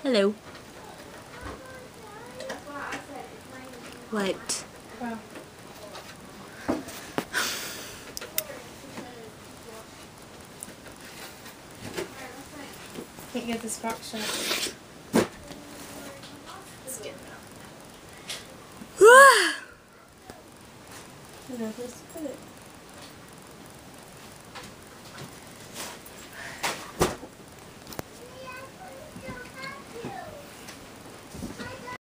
Hello. What? Wow. Can't get this box shut. Let's get it out. You know, just put it.